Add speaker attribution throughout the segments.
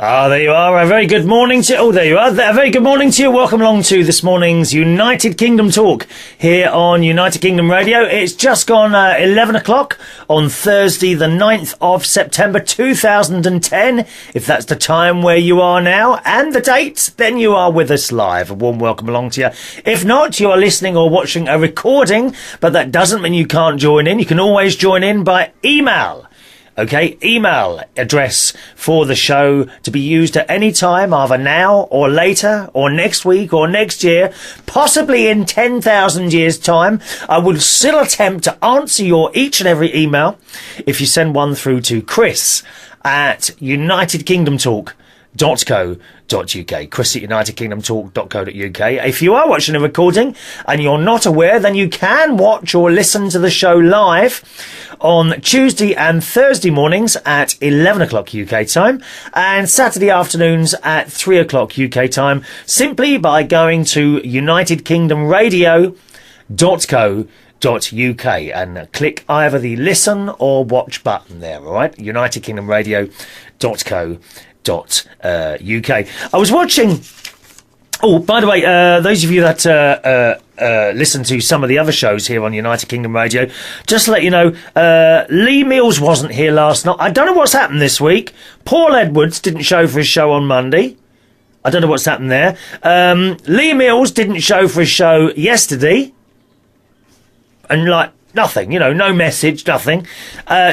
Speaker 1: Ah, there you are. A very good morning to... Oh, there you are. A very good morning to you. Welcome along to this morning's United Kingdom Talk here on United Kingdom Radio. It's just gone 11 o'clock on Thursday, the 9th of September 2010. If that's the time where you are now and the date, then you are with us live. A warm welcome along to you. If not, you are listening or watching a recording, but that doesn't mean you can't join in. You can always join in by email. Okay, email address for the show to be used at any time, either now or later or next week or next year, possibly in 10,000 years' time. I will still attempt to answer your each and every email if you send one through to chris@unitedkingdomtalk.co.uk. Chris at unitedkingdomtalk.co.uk. If you are watching a recording and you're not aware, then you can watch or listen to the show live on Tuesday and Thursday mornings at 11 o'clock UK time and Saturday afternoons at 3 o'clock UK time, simply by going to unitedkingdomradio.co.uk and click either the listen or watch button there, all right? unitedkingdomradio.co.uk. I was watching... Oh, by the way, those of you that listen to some of the other shows here on United Kingdom Radio, just to let you know, Lee Mills wasn't here last night. I don't know what's happened this week. Paul Edwards didn't show for his show on Monday. I don't know what's happened there. Lee Mills didn't show for his show yesterday. And, like, nothing, you know, no message, nothing.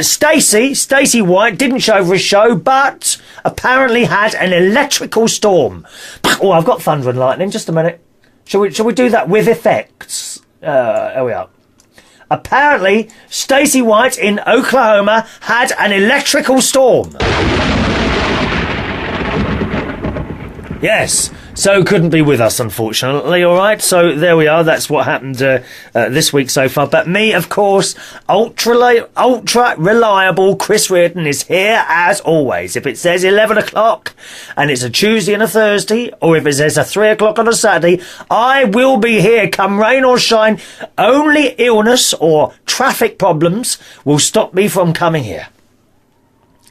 Speaker 1: Stacey White didn't show for his show, but apparently had an electrical storm. Oh, I've got thunder and lightning. Just a minute. Shall we do that with effects? There we are. Apparently, Stacey White in Oklahoma had an electrical storm. Yes. So couldn't be with us, unfortunately, all right? So there we are. That's what happened this week so far. But me, of course, ultra reliable Chris Reardon is here as always. If it says 11 o'clock and it's a Tuesday and a Thursday, or if it says a 3 o'clock on a Saturday, I will be here come rain or shine. Only illness or traffic problems will stop me from coming here.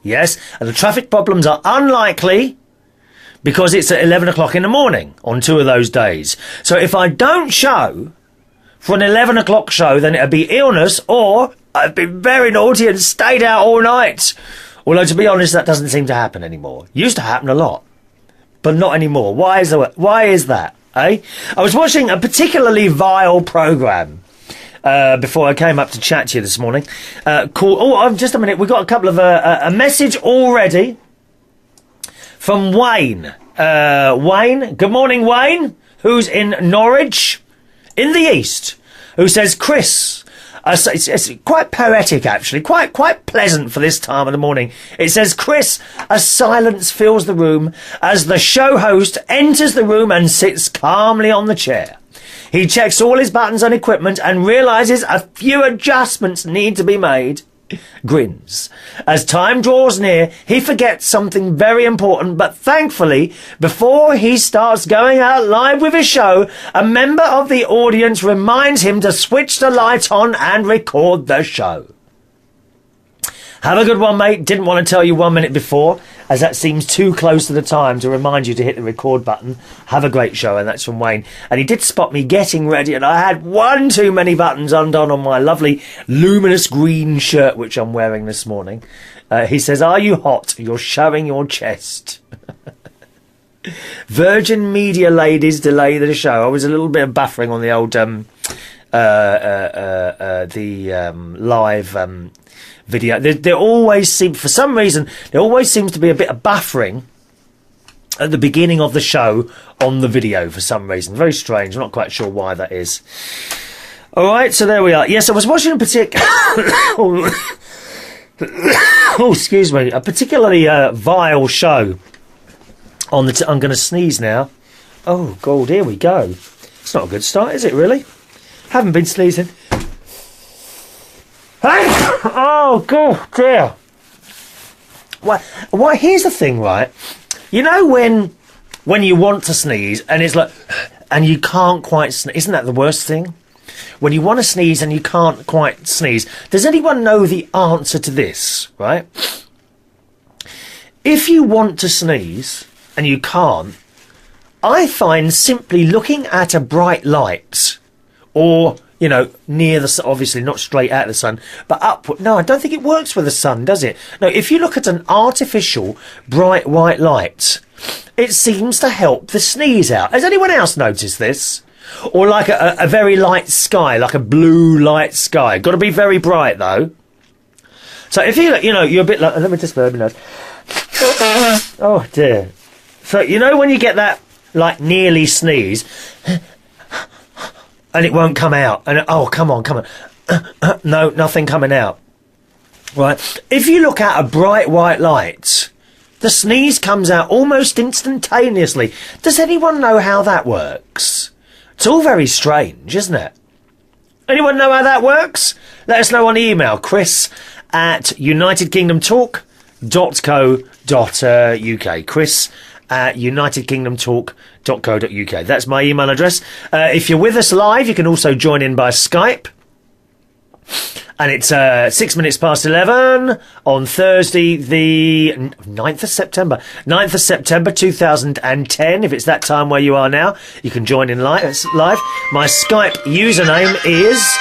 Speaker 1: Yes, and the traffic problems are unlikely, because it's at 11 o'clock in the morning on 2 of those days. So if I don't show for an 11 o'clock show, then it'll be illness, or I've been very naughty and stayed out all night. Although, to be honest, that doesn't seem to happen anymore. Used to happen a lot, but not anymore. Why is that, eh? I was watching a particularly vile programme before I came up to chat to you this morning. Called, just a minute, we've got a couple of, a message already from Wayne. Wayne, good morning, Wayne, who's in Norwich, in the east, who says, Chris, it's quite poetic, actually, quite pleasant for this time of the morning. It says, Chris, a silence fills the room as the show host enters the room and sits calmly on the chair. He checks all his buttons and equipment and realises a few adjustments need to be made. Grins. As time draws near, he forgets something very important, but thankfully, before he starts going out live with his show, a member of the audience reminds him to switch the light on and record the show. Have a good one, mate. Didn't want to tell you 1 minute before, as that seems too close to the time to remind you to hit the record button. Have a great show, and that's from Wayne. And he did spot me getting ready, and I had one too many buttons undone on my lovely luminous green shirt, which I'm wearing this morning. He says, are you hot? You're showing your chest. Virgin Media ladies delay the show. I was a little bit of buffering on the old live video. There always seems, for some reason, there always seems to be a bit of buffering at the beginning of the show on the video for some reason. Very strange. I'm not quite sure why that is. All right, so there we are. Yes, I was watching a particular... oh, excuse me. A particularly vile show on the... I'm going to sneeze now. Oh, God, here we go. It's not a good start, is it, really? Haven't been sneezing. Oh, God, dear. Why, here's the thing, right? You know when you want to sneeze and it's like... And you can't quite sneeze. Isn't that the worst thing? When you want to sneeze and you can't quite sneeze. Does anyone know the answer to this, right? if you want to sneeze and you can't, I find simply looking at a bright light, or, you know, near the sun, obviously not straight at the sun, but upward. No, I don't think it works with the sun, does it? No, if you look at an artificial bright white light, it seems to help the sneeze out. Has anyone else noticed this? Or like a very light sky, like a blue light sky. Got to be very bright, though. So if you know, you're a bit like... Let me just burp my nose. Oh, dear. So, you know when you get that, like, nearly sneeze, and it won't come out, and, oh, come on. No, nothing coming out. Right? If you look at a bright white light, the sneeze comes out almost instantaneously. Does anyone know how that works? It's all very strange, isn't it? Anyone know how that works? Let us know on email, chris@unitedkingdomtalk.co.uk. chris@unitedkingdomtalk.co.uk. That's my email address. If you're with us live, you can also join in by Skype. And it's 6 minutes past 11 on Thursday, the 9th of September. 9th of September 2010. If it's that time where you are now, you can join in live. My Skype username is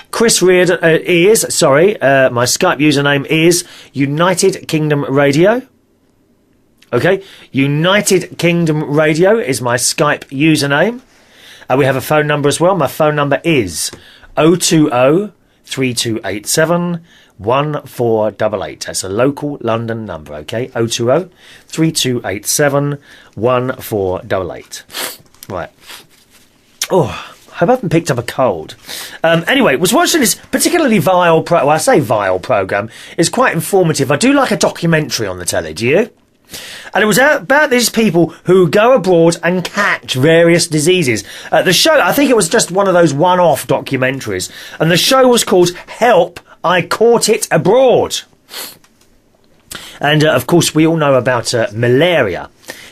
Speaker 1: Chris Reardon. My Skype username is United Kingdom Radio. Okay, United Kingdom Radio is my Skype username. We have a phone number as well. My phone number is 020 3287 1488. That's a local London number, okay? 020 3287 1488. Right. Oh, I hope I haven't picked up a cold. Anyway, was watching this particularly vile I say vile programme. It's quite informative. I do like a documentary on the telly, do you? And it was about these people who go abroad and catch various diseases. The show, I think it was just one of those one-off documentaries. And the show was called Help, I Caught It Abroad. And, of course, we all know about malaria.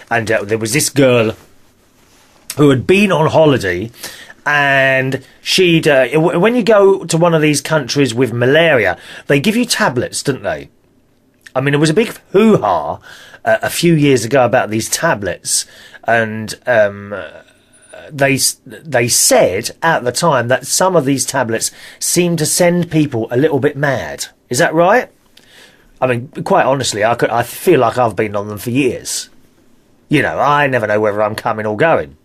Speaker 1: And there was this girl who had been on holiday, and she'd... when you go to one of these countries with malaria, they give you tablets, don't they? I mean, it was a big hoo-ha a few years ago about these tablets, and they said at the time that some of these tablets seemed to send people a little bit mad. Is that right? I mean, quite honestly, I feel like I've been on them for years. You know, I never know whether I'm coming or going.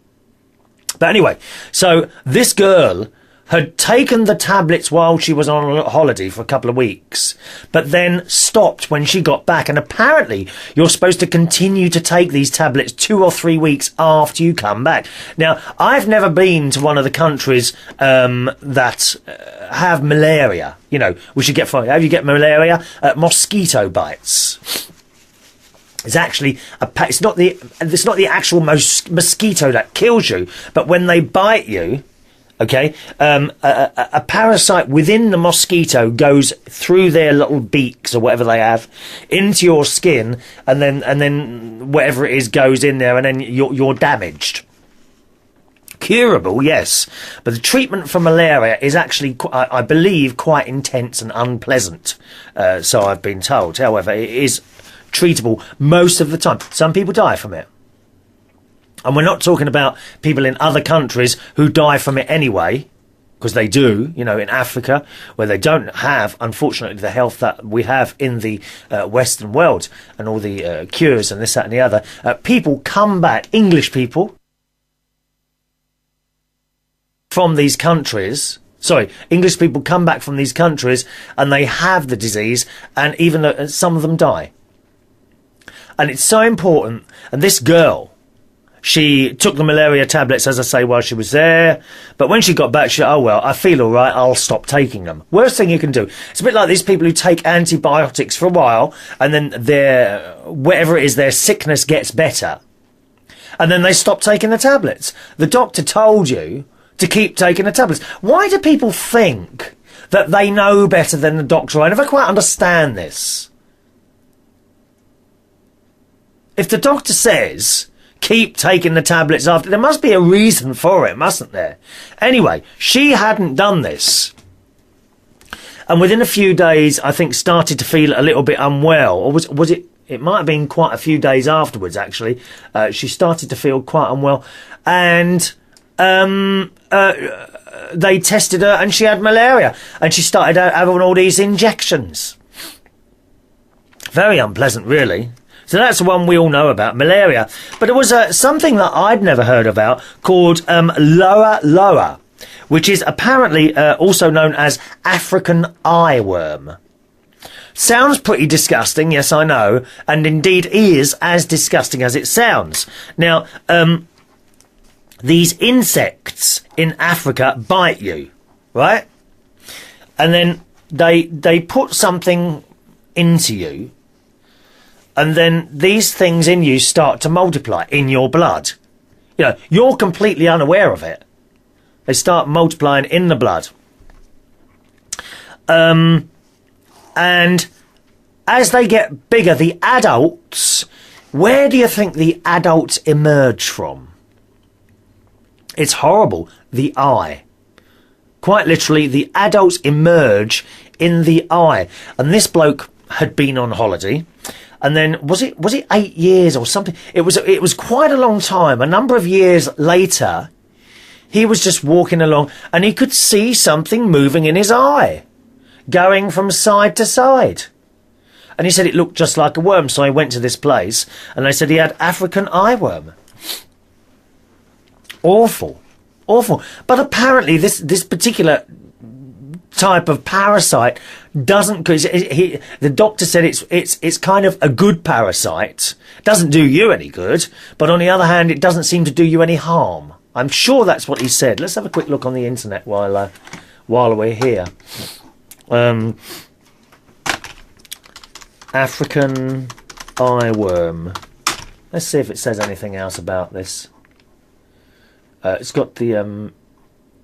Speaker 1: But anyway, so this girl had taken the tablets while she was on holiday for a couple of weeks, but then stopped when she got back. And apparently you're supposed to continue to take these tablets 2 or 3 weeks after you come back. Now, I've never been to one of the countries that have malaria. You know, we should get... How do you get malaria? Mosquito bites. It's actually it's not the actual mosquito that kills you, but when they bite you, okay, a parasite within the mosquito goes through their little beaks or whatever they have into your skin, and then whatever it is goes in there, and then you're damaged. Curable, yes, but the treatment for malaria is actually, I believe, quite intense and unpleasant. So I've been told. However, it is treatable most of the time. Some people die from it. And we're not talking about people in other countries who die from it anyway, because they do, you know, in Africa, where they don't have, unfortunately, the health that we have in the Western world, and all the cures and this, that and the other. People come back, English people, from these countries... Sorry, English people come back from these countries and they have the disease, and even though some of them die. And it's so important. And this girl, she took the malaria tablets, as I say, while she was there. But when she got back, she said, oh, well, I feel all right, I'll stop taking them. Worst thing you can do. It's a bit like these people who take antibiotics for a while, and then whatever it is, their sickness gets better. And then they stop taking the tablets. The doctor told you to keep taking the tablets. Why do people think that they know better than the doctor? I never quite understand this. If the doctor says, keep taking the tablets after, there must be a reason for it, mustn't there? Anyway, she hadn't done this. And within a few days, I think, started to feel a little bit unwell. Or was it it might have been quite a few days afterwards, actually. She started to feel quite unwell, and they tested her, and she had malaria, and she started having all these injections. Very unpleasant, really. So that's the one we all know about, malaria. But there was something that I'd never heard about called lower, which is apparently also known as African eyeworm. Sounds pretty disgusting, yes, I know, and indeed is as disgusting as it sounds. Now, these insects in Africa bite you, right? And then they put something into you, and then these things in you start to multiply in your blood. You know, you're completely unaware of it. They start multiplying in the blood. And as they get bigger, the adults, where do you think the adults emerge from? It's horrible. The eye. Quite literally, the adults emerge in the eye. And this bloke had been on holiday. And then, was it 8 years or something? It was quite a long time. A number of years later, he was just walking along and he could see something moving in his eye, going from side to side. And he said it looked just like a worm. So I went to this place and they said he had African eyeworm. Awful. Awful. But apparently this particular type of parasite doesn't, because the doctor said it's kind of a good parasite. Doesn't do you any good, but on the other hand, it doesn't seem to do you any harm. I'm sure that's what he said. Let's have a quick look on the internet while we're here. African eyeworm. Let's see if it says anything else about this. It's got the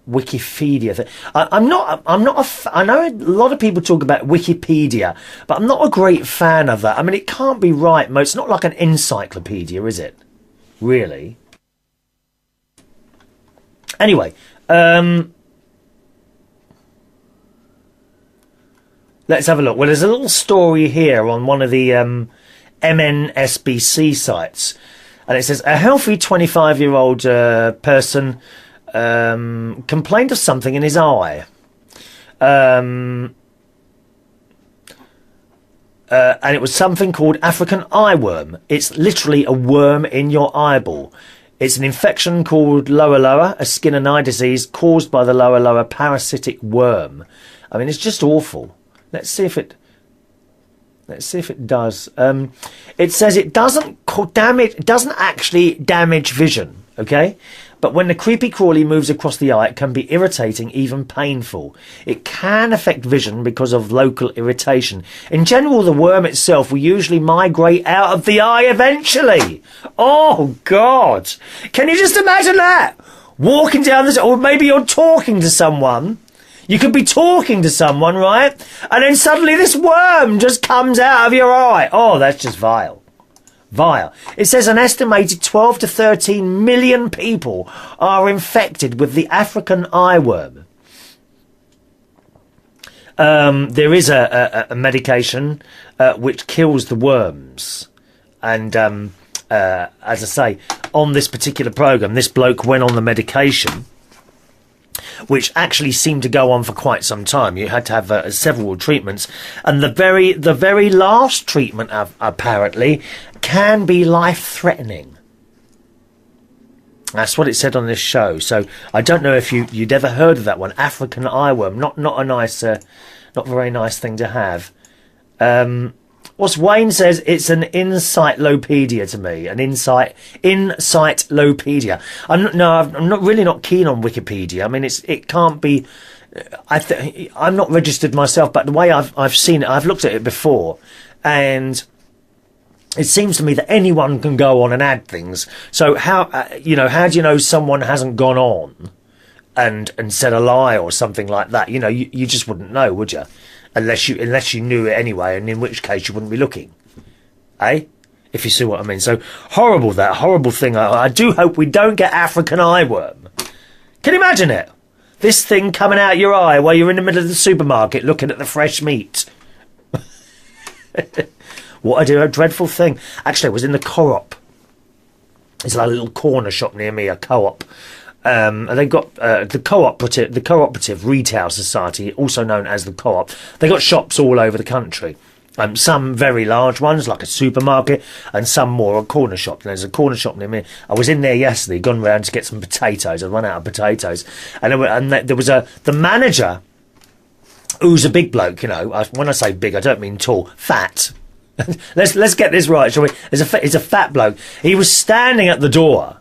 Speaker 1: Wikipedia thing. I know a lot of people talk about Wikipedia, but I'm not a great fan of that. I mean, it can't be right. It's not like an encyclopedia, is it? Really? Anyway, let's have a look. Well, there's a little story here on one of the MNSBC sites, and it says a healthy 25-year-old person complained of something in his eye. And it was something called African eyeworm. It's literally a worm in your eyeball. It's an infection called lower, a skin and eye disease caused by the lower parasitic worm. I mean, it's just awful. Let's see if it does. It says it doesn't actually damage vision, okay? But when the creepy crawly moves across the eye, it can be irritating, even painful. It can affect vision because of local irritation. In general, the worm itself will usually migrate out of the eye eventually. Oh, God. Can you just imagine that? Walking down this, or maybe you're talking to someone. You could be talking to someone, right? And then suddenly this worm just comes out of your eye. Oh, that's just vile. Vile. It says an estimated 12 to 13 million people are infected with the African eyeworm. There is a medication which kills the worms. And as I say, on this particular programme, this bloke went on the medication, which actually seemed to go on for quite some time. You had to have several treatments, and the very last treatment apparently can be life-threatening. That's what it said on this show. So I don't know if you'd ever heard of that one, African eyeworm. Not a nice, not very nice thing to have. What's Wayne says, it's an encyclopedia to me. An encyclopedia. I'm not really not keen on Wikipedia. I mean, it can't be. I'm not registered myself, but the way I've seen it, I've looked at it before, and it seems to me that anyone can go on and add things. So how how do you know someone hasn't gone on and said a lie or something like that? You just wouldn't know, would you? Unless you knew it anyway, and in which case you wouldn't be looking, eh? If you see what I mean. So horrible, that horrible thing. I do hope we don't get African eyeworm. Can you imagine it? This thing coming out your eye while you're in the middle of the supermarket looking at the fresh meat. What a dreadful thing. Actually, I was in the Co-op. It's like a little corner shop near me, a Co-op. And they've got the Cooperative Retail Society, also known as the Co-op. They've got shops all over the country. Some very large ones, like a supermarket, and some more a corner shop. And there's a corner shop near me. I was in there yesterday, gone round to get some potatoes. I'd run out of potatoes. And there was the manager, who's a big bloke, you know. When I say big, I don't mean tall, fat. let's get this right, shall we? He's a fat bloke. He was standing at the door,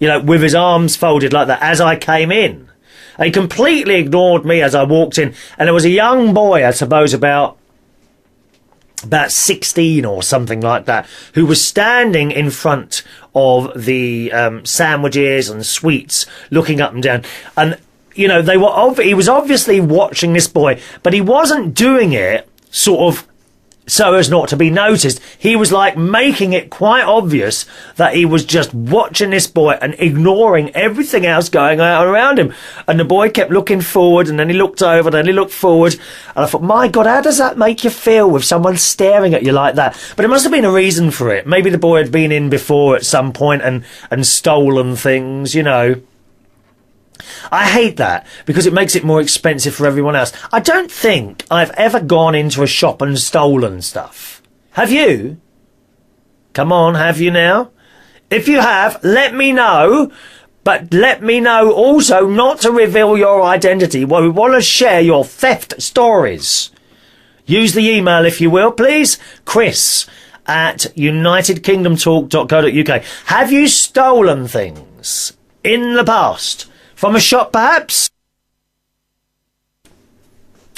Speaker 1: you know, with his arms folded like that as I came in. And he completely ignored me as I walked in. And there was a young boy, I suppose about 16 or something like that, who was standing in front of the sandwiches and sweets, looking up and down. And, you know, he was obviously watching this boy, but he wasn't doing it sort of so as not to be noticed. He was like making it quite obvious that he was just watching this boy and ignoring everything else going on around him. And the boy kept looking forward, and then he looked over, and then he looked forward. And I thought, my God, how does that make you feel with someone staring at you like that? But it must have been a reason for it. Maybe the boy had been in before at some point and stolen things, you know. I hate that because it makes it more expensive for everyone else. I don't think I've ever gone into a shop and stolen stuff. Have you? Come on, have you now? If you have, let me know. But let me know also not to reveal your identity. Well, we want to share your theft stories. Use the email, if you will, please. Chris@unitedkingdomtalk.co.uk. Have you stolen things in the past? From a shop, perhaps?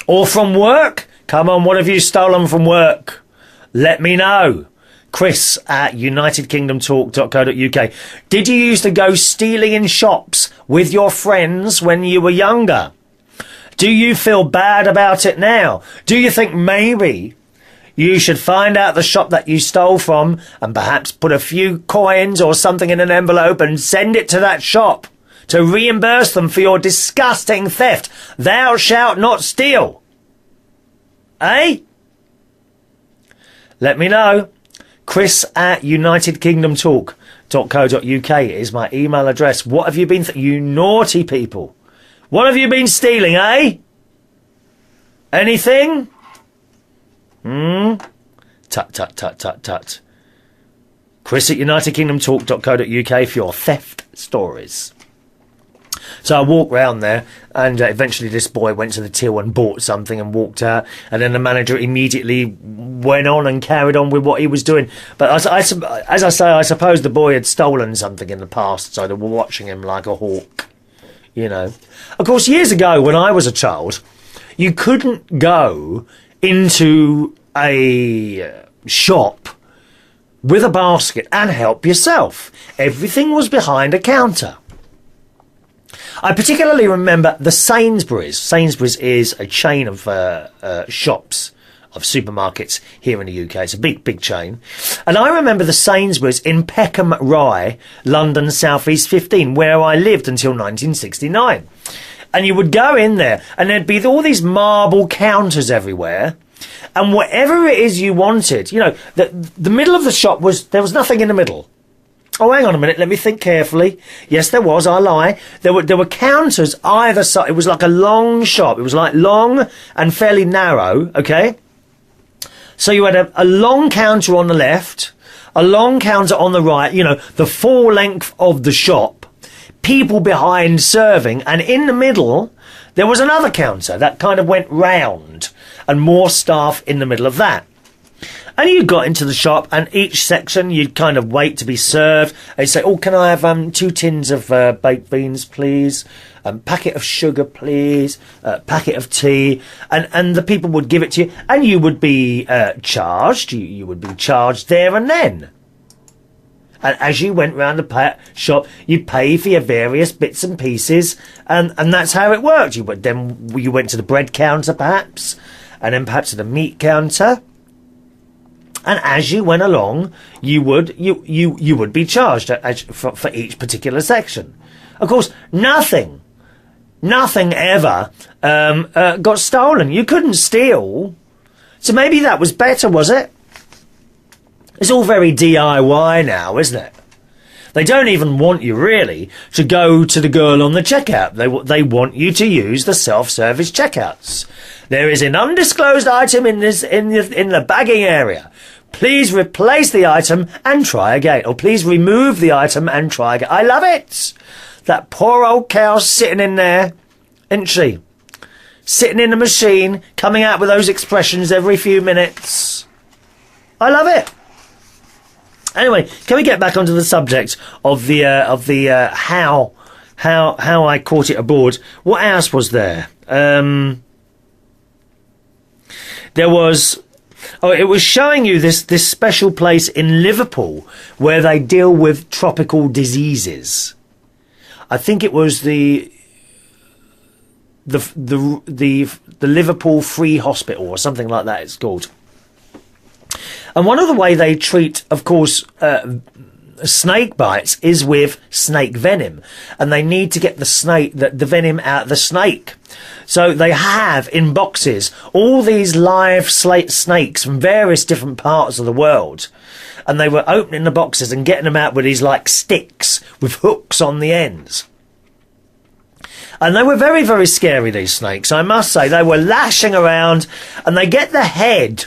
Speaker 1: Or from work? Come on, what have you stolen from work? Let me know. Chris@unitedkingdomtalk.co.uk. Did you used to go stealing in shops with your friends when you were younger? Do you feel bad about it now? Do you think maybe you should find out the shop that you stole from and perhaps put a few coins or something in an envelope and send it to that shop to reimburse them for your disgusting theft? Thou shalt not steal. Eh? Let me know. Chris@unitedkingdomtalk.co.uk is my email address. What have you been... you naughty people. What have you been stealing, eh? Anything? Tut, tut, tut, tut, tut. Chris@unitedkingdomtalk.co.uk for your theft stories. So I walked round there, and eventually this boy went to the till and bought something and walked out, and then the manager immediately went on and carried on with what he was doing. But as I say, I suppose the boy had stolen something in the past, so they were watching him like a hawk, you know. Of course, years ago when I was a child, you couldn't go into a shop with a basket and help yourself. Everything was behind a counter. I particularly remember the Sainsbury's. Sainsbury's is a chain of shops, of supermarkets here in the UK. It's a big, big chain. And I remember the Sainsbury's in Peckham Rye, London South East 15, where I lived until 1969. And you would go in there, and there'd be all these marble counters everywhere. And whatever it is you wanted, you know, the middle of the shop there was nothing in the middle. Oh, hang on a minute, let me think carefully. Yes, there was, I lie. There were counters either side. It was like a long shop. It was like long and fairly narrow, okay? So you had a long counter on the left, a long counter on the right, you know, the full length of the shop, people behind serving, and in the middle, there was another counter that kind of went round, and more staff in the middle of that. And you got into the shop, and each section you'd kind of wait to be served. And you'd say, oh, can I have 2 tins of baked beans, please? Packet of sugar, please? Packet of tea? And the people would give it to you, and you would be charged. You would be charged there and then. And as you went round the shop, you'd pay for your various bits and pieces, and that's how it worked. You went to the bread counter, perhaps, and then perhaps to the meat counter. And as you went along, you would be charged for each particular section. Of course, nothing ever got stolen. You couldn't steal. So maybe that was better, was it? It's all very DIY now, isn't it? They don't even want you, really, to go to the girl on the checkout. They want you to use the self-service checkouts. There is an undisclosed item in the bagging area. Please replace the item and try again. Or please remove the item and try again. I love it. That poor old cow sitting in there, isn't she? Sitting in the machine, coming out with those expressions every few minutes. I love it. Anyway, can we get back onto the subject of the how I caught it abroad? What else was there? There was. Oh, it was showing you this special place in Liverpool where they deal with tropical diseases. I think it was the Liverpool Free Hospital or something like that. It's called. And one of the way they treat, of course, snake bites is with snake venom, and they need to get the venom out of the snake. So they have in boxes all these live snakes from various different parts of the world, and they were opening the boxes and getting them out with these like sticks with hooks on the ends. And they were very, very scary, these snakes, I must say. They were lashing around, and they get the head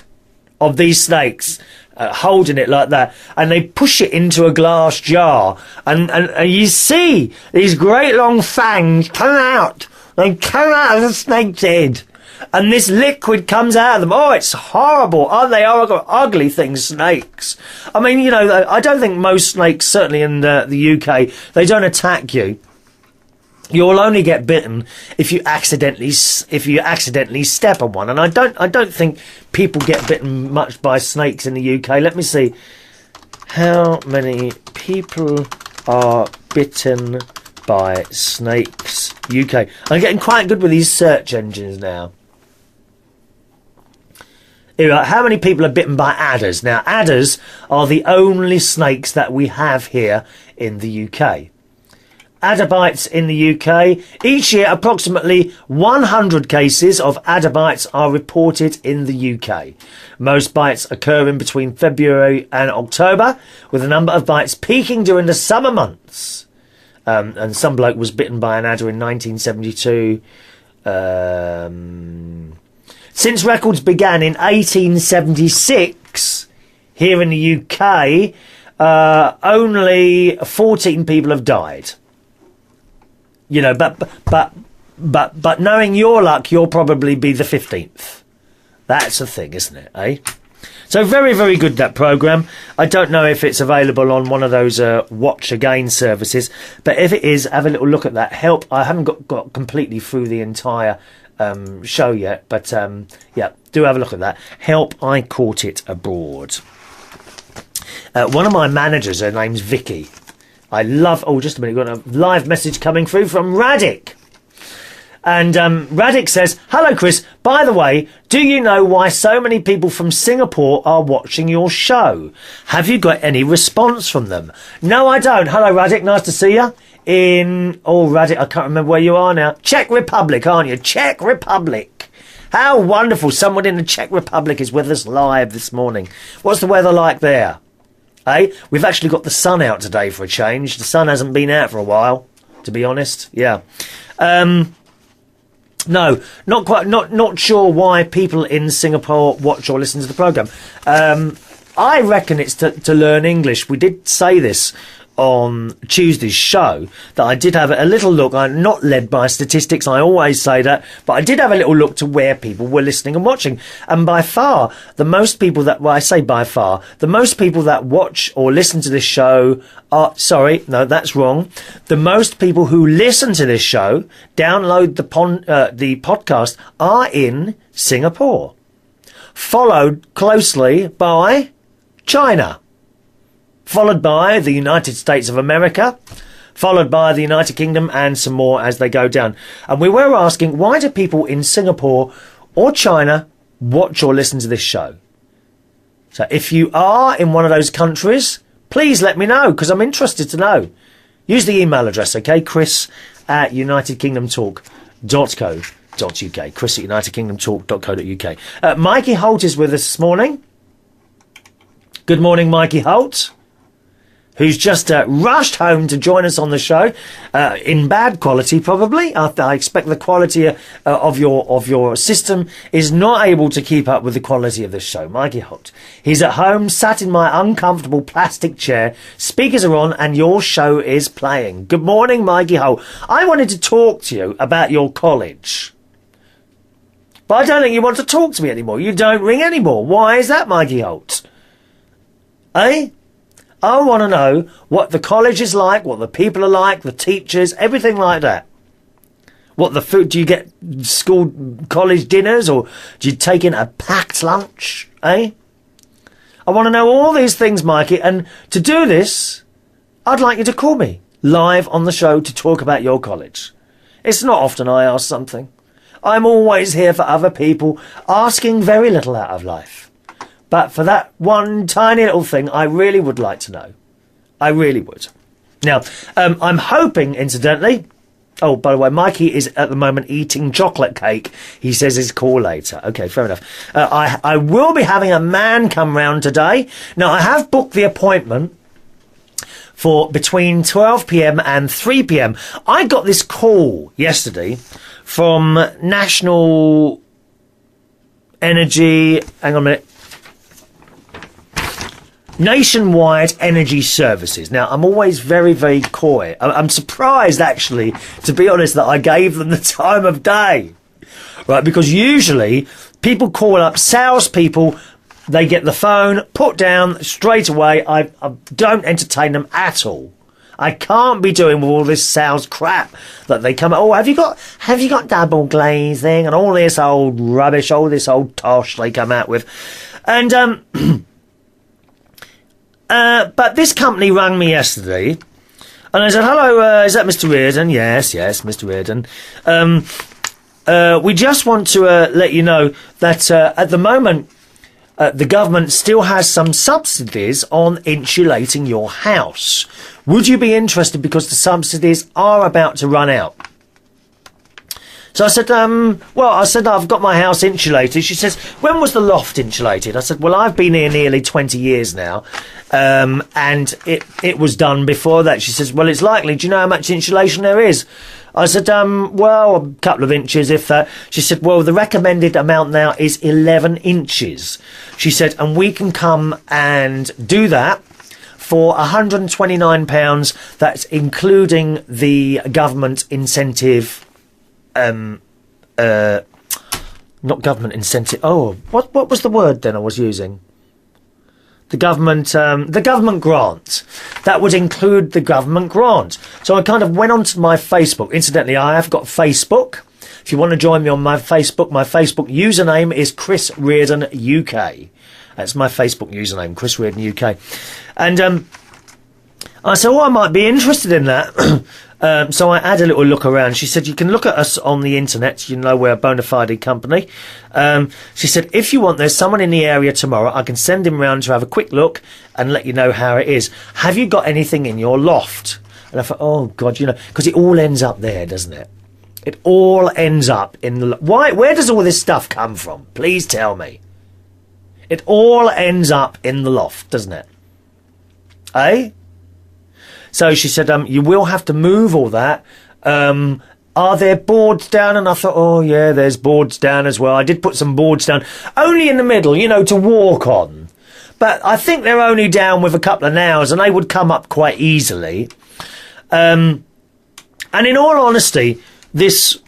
Speaker 1: of these snakes, holding it like that, and they push it into a glass jar, and you see these great long fangs come out. They come out of the snake's head, and this liquid comes out of them. Oh, it's horrible. Aren't they ugly things, snakes? I mean, you know, I don't think most snakes, certainly in the UK, they don't attack you. You'll only get bitten if you accidentally step on one, and I don't think people get bitten much by snakes in the UK. Let me see. How many people are bitten by snakes UK? I'm getting quite good with these search engines now. Here, how many people are bitten by adders? Now, adders are the only snakes that we have here in the UK. Adder bites in the UK. Each year, approximately 100 cases of adder bites are reported in the UK. Most bites occurring between February and October, with a number of bites peaking during the summer months. And some bloke was bitten by an adder in 1972. Since records began in 1876, here in the UK, only 14 people have died. You know, but knowing your luck, you'll probably be the 15th. That's the thing, isn't it, eh? So very, very good, that programme. I don't know if it's available on one of those watch again services, but if it is, have a little look at that. Help. I haven't got completely through the entire show yet, but yeah, do have a look at that. Help, I Caught It Abroad. One of my managers, her name's Vicky. I love... Oh, just a minute. We've got a live message coming through from Radic. And Radic says, "Hello, Chris. By the way, do you know why so many people from Singapore are watching your show? Have you got any response from them?" No, I don't. Hello, Radic. Nice to see you. Radic, I can't remember where you are now. Czech Republic, aren't you? Czech Republic. How wonderful. Someone in the Czech Republic is with us live this morning. What's the weather like there? Eh? We've actually got the sun out today for a change. The sun hasn't been out for a while, to be honest. Yeah. No, not quite. Not sure why people in Singapore watch or listen to the programme. I reckon it's to learn English. We did say this on Tuesday's show, that I did have a little look. I'm not led by statistics, I always say that, but I did have a little look to where people were listening and watching. And by far, the most people that, well, I say by far, the most people that watch or listen to this show are, sorry, no, that's wrong. The most people who listen to this show, download the podcast, are in Singapore. Followed closely by China. Followed by the United States of America, followed by the United Kingdom, and some more as they go down. And we were asking, why do people in Singapore or China watch or listen to this show? So if you are in one of those countries, please let me know, because I'm interested to know. Use the email address, okay? chris@unitedkingdomtalk.co.uk. chris@unitedkingdomtalk.co.uk. Mikey Holt is with us this morning. Good morning, Mikey Holt, who's just rushed home to join us on the show, in bad quality probably. I expect the quality of your system is not able to keep up with the quality of this show. Mikey Holt. He's at home, sat in my uncomfortable plastic chair. Speakers are on, and your show is playing. Good morning, Mikey Holt. I wanted to talk to you about your college, but I don't think you want to talk to me anymore. You don't ring anymore. Why is that, Mikey Holt? Eh? I want to know what the college is like, what the people are like, the teachers, everything like that. What the food, do you get school, college dinners, or do you take in a packed lunch, eh? I want to know all these things, Mikey, and to do this, I'd like you to call me live on the show to talk about your college. It's not often I ask something. I'm always here for other people, asking very little out of life. But for that one tiny little thing, I really would like to know. I really would. Now, I'm hoping, incidentally... Oh, by the way, Mikey is at the moment eating chocolate cake. He says his call later. Okay, fair enough. I will be having a man come round today. Now, I have booked the appointment for between 12 p.m. and 3 p.m. I got this call yesterday from National Energy... Hang on a minute. Nationwide Energy Services. Now, I'm always very, very coy. I'm surprised, actually, to be honest, that I gave them the time of day. Right, because usually people call up salespeople, they get the phone, put down straight away. I don't entertain them at all. I can't be doing with all this sales crap that they come. Oh, have you got double glazing and all this old rubbish, all this old tosh they come out with, and but this company rang me yesterday, and I said, hello, is that Mr. Reardon? Yes, Mr. Reardon. We just want to let you know that at the moment, the government still has some subsidies on insulating your house. Would you be interested, because the subsidies are about to run out? So I said, I've got my house insulated. She says, when was the loft insulated? I said, well, I've been here nearly 20 years now, and it was done before that. She says, well, it's likely. Do you know how much insulation there is? I said, well, a couple of inches, if that. She said, well, the recommended amount now is 11 inches. She said, and we can come and do that for £129. That's including the government incentive. Not government incentive. Oh, what was the word then I was using? The government grant. That would include the government grant. So I kind of went onto my Facebook. Incidentally, I have got Facebook. If you want to join me on my Facebook username is Chris Reardon UK. That's my Facebook username, Chris Reardon UK. And I said, I might be interested in that. So I had a little look around. She said, you can look at us on the internet. You know, we're a bona fide company. She said, if you want, there's someone in the area tomorrow. I can send him round to have a quick look and let you know how it is. Have you got anything in your loft? And I thought, oh, God, you know, because it all ends up there, doesn't it? It all ends up in the... Where does all this stuff come from? Please tell me. It all ends up in the loft, doesn't it? Eh? So she said, you will have to move all that. Are there boards down? And I thought, oh, yeah, there's boards down as well. I did put some boards down, only in the middle, you know, to walk on. But I think they're only down with a couple of nails, and they would come up quite easily. And in all honesty, this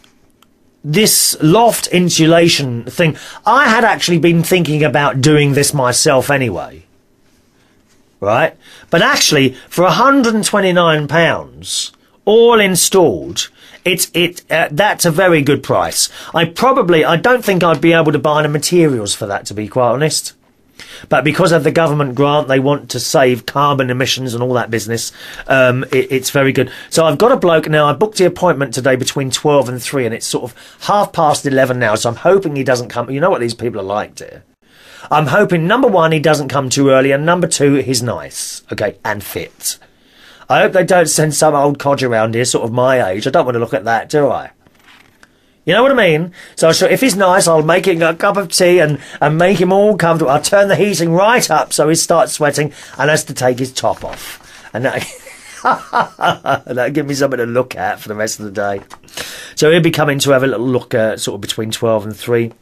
Speaker 1: loft insulation thing, I had actually been thinking about doing this myself anyway. Right? But actually, for £129, all installed, that's a very good price. I don't think I'd be able to buy the materials for that, to be quite honest. But because of the government grant, they want to save carbon emissions and all that business. It's very good. So I've got a bloke now. I booked the appointment today between 12 and 3, and it's sort of 11:30 now. So I'm hoping he doesn't come. You know what these people are like, dear. I'm hoping, number one, he doesn't come too early, and number two, he's nice, okay, and fit. I hope they don't send some old codger around here, sort of my age. I don't want to look at that, do I? You know what I mean? So if he's nice, I'll make him a cup of tea and make him all comfortable. I'll turn the heating right up so he starts sweating and has to take his top off. And that'll give me something to look at for the rest of the day. So he'll be coming to have a little look sort of between 12 and 3.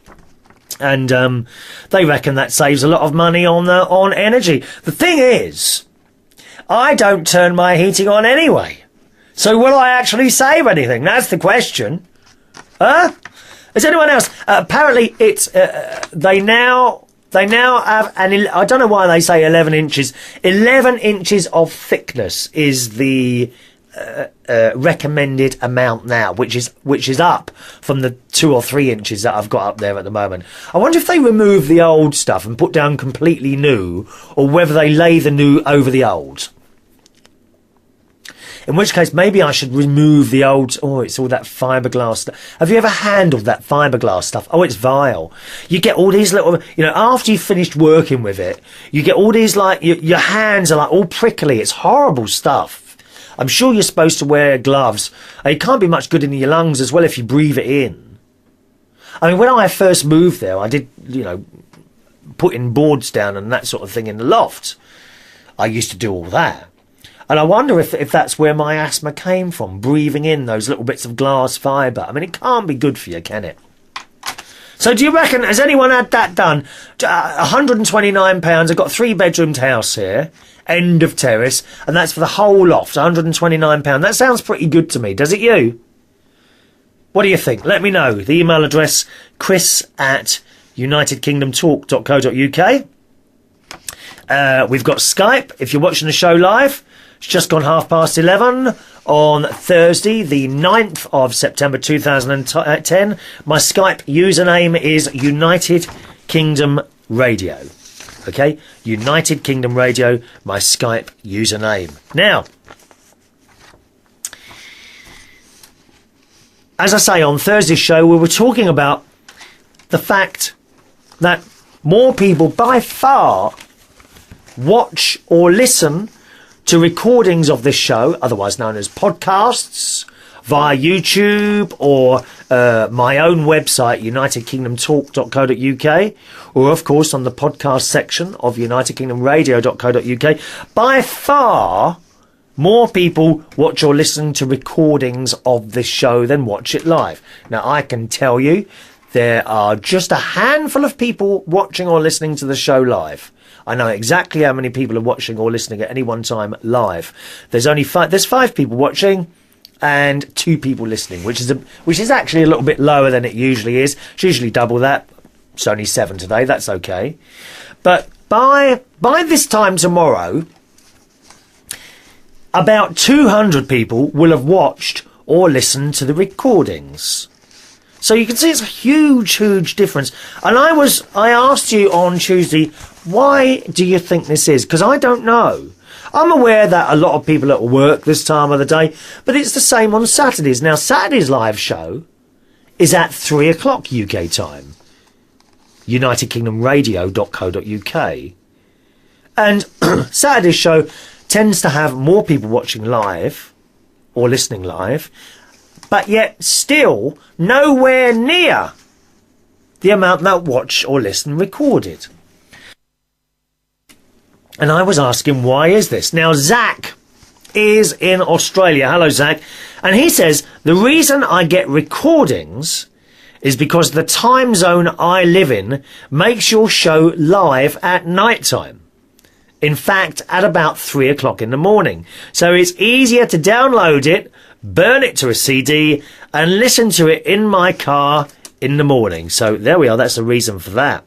Speaker 1: And they reckon that saves a lot of money on energy. The thing is, I don't turn my heating on anyway. So will I actually save anything? That's the question. Huh? Is anyone else? Apparently, it's they now have I don't know why they say 11 inches. 11 inches of thickness is the recommended amount now, which is up from the 2 or 3 inches that I've got up there at the moment. I wonder if they remove the old stuff and put down completely new, or whether they lay the new over the old. In which case, maybe I should remove the old... Oh, it's all that fiberglass stuff. Have you ever handled that fiberglass stuff? Oh, it's vile. You get all these little... You know, after you've finished working with it, you get all these, like... Your hands are, like, all prickly. It's horrible stuff. I'm sure you're supposed to wear gloves. It can't be much good in your lungs as well if you breathe it in. I mean, when I first moved there, I did, you know, putting boards down and that sort of thing in the loft. I used to do all that. And I wonder if that's where my asthma came from, breathing in those little bits of glass fibre. I mean, it can't be good for you, can it? So do you reckon, has anyone had that done? £129. I've got a 3-bedroomed house here, end of terrace, and that's for the whole loft, £129. That sounds pretty good to me, does it you? What do you think? Let me know. The email address, chris@unitedkingdomtalk.co.uk. We've got Skype, if you're watching the show live. It's just gone 11:30 on Thursday, the 9th of September 2010. My Skype username is United Kingdom Radio. Okay? United Kingdom Radio, my Skype username. Now, as I say, on Thursday's show, we were talking about the fact that more people by far watch or listen to recordings of this show, otherwise known as podcasts, via YouTube or my own website, unitedkingdomtalk.co.uk, or of course on the podcast section of unitedkingdomradio.co.uk. By far, more people watch or listen to recordings of this show than watch it live. Now, I can tell you, there are just a handful of people watching or listening to the show live. I know exactly how many people are watching or listening at any one time live. There's only 5 people watching and 2 people listening, which is actually a little bit lower than it usually is. It's usually double that. It's only 7 today. That's okay. But by this time tomorrow, about 200 people will have watched or listened to the recordings. So you can see it's a huge, huge difference. And I asked you on Tuesday, why do you think this is? Because I don't know. I'm aware that a lot of people are at work this time of the day, but it's the same on Saturdays. Now, Saturday's live show is at 3 o'clock UK time. UnitedKingdomRadio.co.uk. And Saturday's show tends to have more people watching live or listening live, but yet still nowhere near the amount that watch or listen recorded. And I was asking, why is this? Now, Zach is in Australia. Hello, Zach. And he says, the reason I get recordings is because the time zone I live in makes your show live at night time. In fact, at about 3 o'clock in the morning. So it's easier to download it, burn it to a CD, and listen to it in my car in the morning. So there we are. That's the reason for that.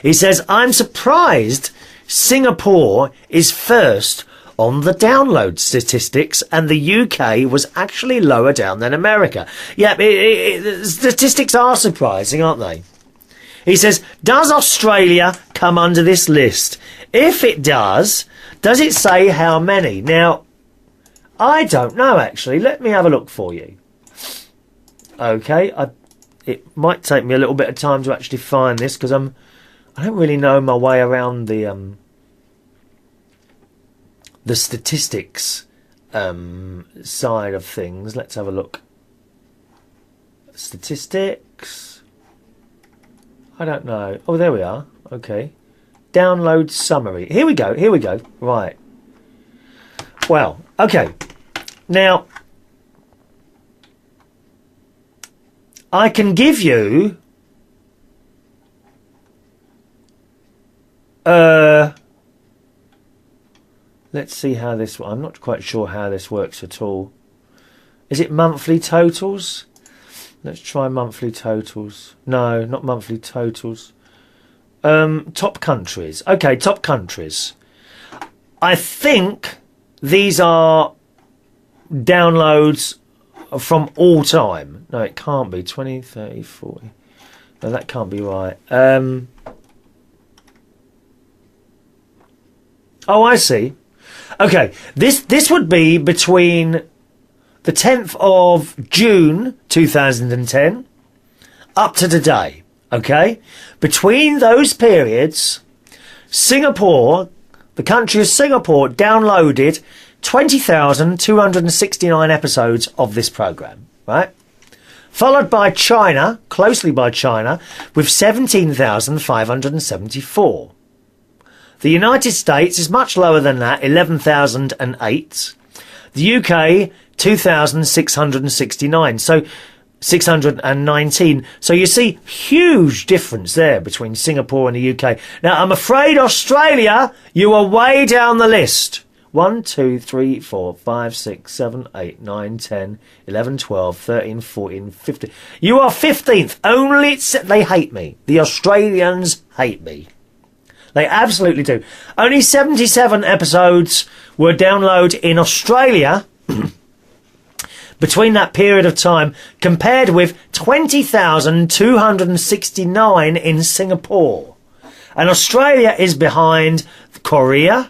Speaker 1: He says, I'm surprised Singapore is first on the download statistics and the UK was actually lower down than America. Yeah, statistics are surprising, aren't they? He says, does Australia come under this list? If it does it say how many? Now, I don't know, actually. Let me have a look for you. Okay, it might take me a little bit of time to actually find this because I don't really know my way around the statistics side of things. Let's have a look. Statistics. I don't know. Oh, there we are. Okay. Download summary. Here we go. Here we go. Right. Well, okay. Now, I can give you let's see how this. I'm not quite sure how this works at all. Is it monthly totals? Let's try monthly totals. No, not monthly totals. Top countries. Okay, top countries. I think these are downloads from all time. No, it can't be. 20, 30, 40. No, that can't be right. Oh, I see. Okay, this would be between the 10th of June 2010 up to today. Okay? Between those periods, Singapore, the country of Singapore, downloaded 20,269 episodes of this programme, right? Followed by China, closely by China, with 17,574. The United States is much lower than that, 11,008. The UK, 2,669. So 619. So you see, huge difference there between Singapore and the UK. Now, I'm afraid, Australia, you are way down the list. 1, 2, 3, 4, 5, 6, 7, 8, 9, 10, 11, 12, 13, 14, 15. You are 15th. Only they hate me. The Australians hate me. They absolutely do. Only 77 episodes were downloaded in Australia between that period of time, compared with 20,269 in Singapore. And Australia is behind Korea,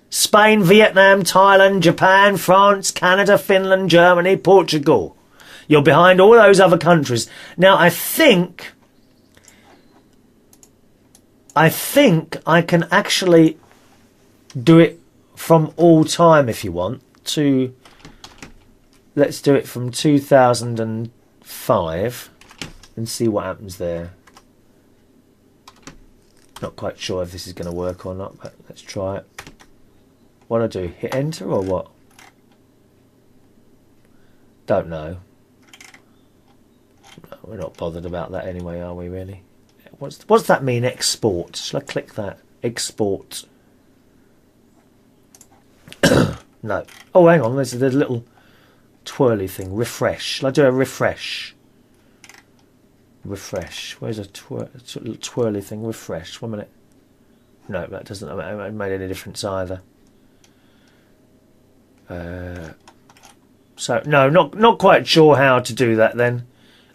Speaker 1: Spain, Vietnam, Thailand, Japan, France, Canada, Finland, Germany, Portugal. You're behind all those other countries. Now, I think I can actually do it from all time if you want to. Let's do it from 2005 and see what happens there. Not quite sure if this is going to work or not, but let's try it. What do I do? Hit enter or what? Don't know. No, we're not bothered about that anyway, are we really? What's that mean, export? Shall I click that? Export. No. Oh, hang on. There's a little twirly thing. Refresh. Shall I do a refresh? Refresh. Where's a little twirly thing? Refresh. 1 minute. No, that doesn't make any difference either. So no, not quite sure how to do that then.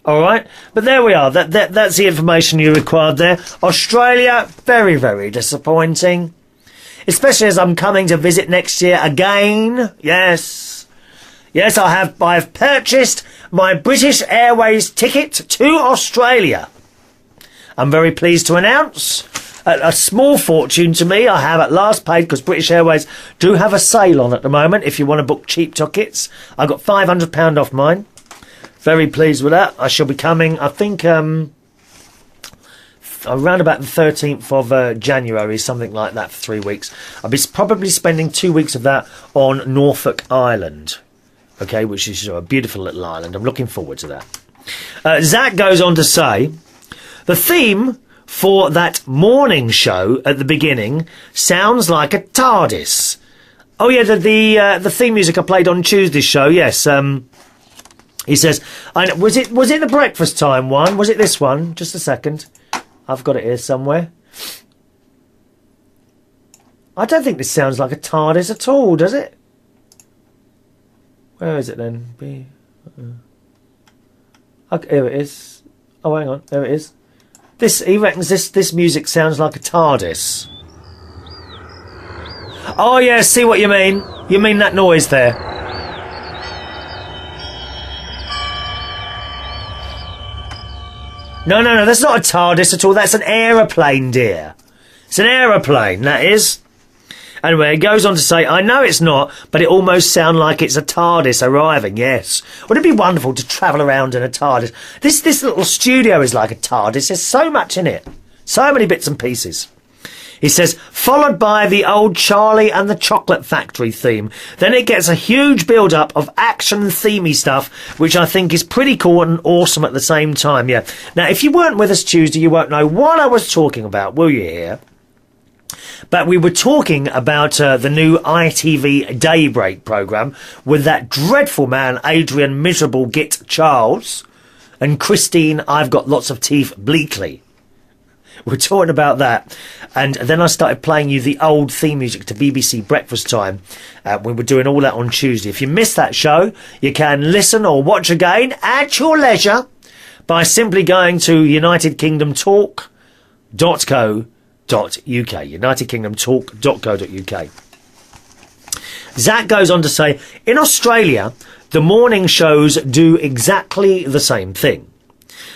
Speaker 1: All right, but there we are. That's the information you required there. Australia, very, very disappointing. Especially as I'm coming to visit next year again. Yes, I've purchased my British Airways ticket to Australia. I'm very pleased to announce a small fortune to me I have at last paid, because British Airways do have a sale on at the moment if you want to book cheap tickets. I got £500 off mine. Very pleased with that. I shall be coming, I think, around about the 13th of January, something like that, for 3 weeks. I'll be probably spending 2 weeks of that on Norfolk Island, okay, which is a beautiful little island. I'm looking forward to that. Zach goes on to say, the theme for that morning show at the beginning sounds like a TARDIS. Oh yeah, the theme music I played on Tuesday's show, yes. He says, was it the breakfast time one? Was it this one? Just a second. I've got it here somewhere. I don't think this sounds like a TARDIS at all, does it? Where is it then? Okay, here it is. Oh, hang on. There it is. He reckons this music sounds like a TARDIS. Oh, yeah, see what you mean. You mean that noise there. No, that's not a TARDIS at all. That's an aeroplane, dear. It's an aeroplane, that is. Anyway, it goes on to say, I know it's not, but it almost sounds like it's a TARDIS arriving, yes. Wouldn't it be wonderful to travel around in a TARDIS? This little studio is like a TARDIS. There's so much in it. So many bits and pieces. He says, followed by the old Charlie and the Chocolate Factory theme. Then it gets a huge build-up of action-themey stuff, which I think is pretty cool and awesome at the same time, yeah. Now, if you weren't with us Tuesday, you won't know what I was talking about, will you hear? But we were talking about the new ITV Daybreak programme with that dreadful man, Adrian Miserable Git Charles, and Christine, I've Got Lots of Teeth Bleakley. We're talking about that, and then I started playing you the old theme music to BBC Breakfast Time. We were doing all that on Tuesday. If you missed that show, you can listen or watch again at your leisure by simply going to unitedkingdomtalk.co.uk. unitedkingdomtalk.co.uk. Zach goes on to say, in Australia, the morning shows do exactly the same thing.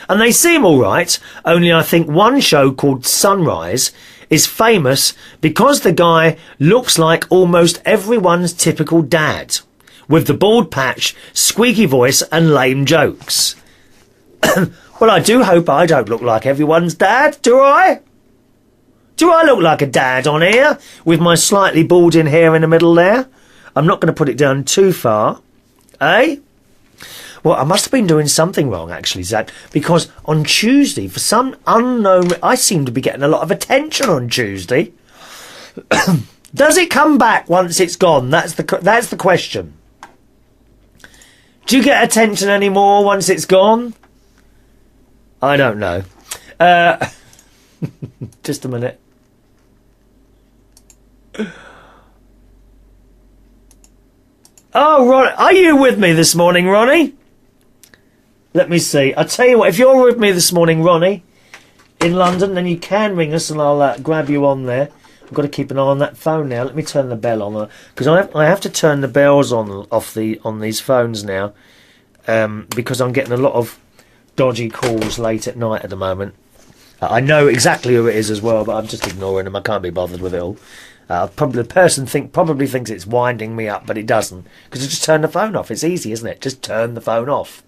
Speaker 1: And they seem all right, only I think one show called Sunrise is famous because the guy looks like almost everyone's typical dad, with the bald patch, squeaky voice and lame jokes. Well, I do hope I don't look like everyone's dad, do I? Do I look like a dad on here, with my slightly balding hair in the middle there? I'm not going to put it down too far, eh? Well, I must have been doing something wrong, actually, Zach, because on Tuesday, for some unknown... I seem to be getting a lot of attention on Tuesday. Does it come back once it's gone? That's the question. Do you get attention anymore once it's gone? I don't know. Just a minute. Oh, Ronnie, are you with me this morning, Ronnie? Let me see. I'll tell you what, if you're with me this morning, Ronnie, in London, then you can ring us and I'll grab you on there. I've got to keep an eye on that phone now. Let me turn the bell on, because I have to turn the bells on these phones now, because I'm getting a lot of dodgy calls late at night at the moment. I know exactly who it is as well, but I'm just ignoring them. I can't be bothered with it all. Probably the person probably thinks it's winding me up, but it doesn't, because I just turn the phone off. It's easy, isn't it? Just turn the phone off.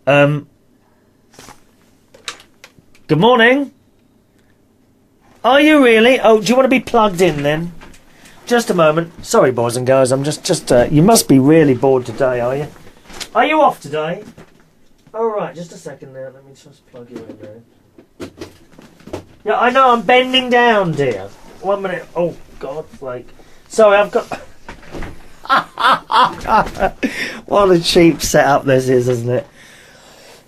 Speaker 1: Good morning. Are you really? Oh, do you want to be plugged in then? Just a moment. Sorry, boys and girls. I'm just. You must be really bored today, are you? Are you off today? All right. Just a second now. Let me just plug you in there. Yeah, I know. I'm bending down, dear. 1 minute. Oh, God's sake. Sorry, I've got. What a cheap setup this is, isn't it?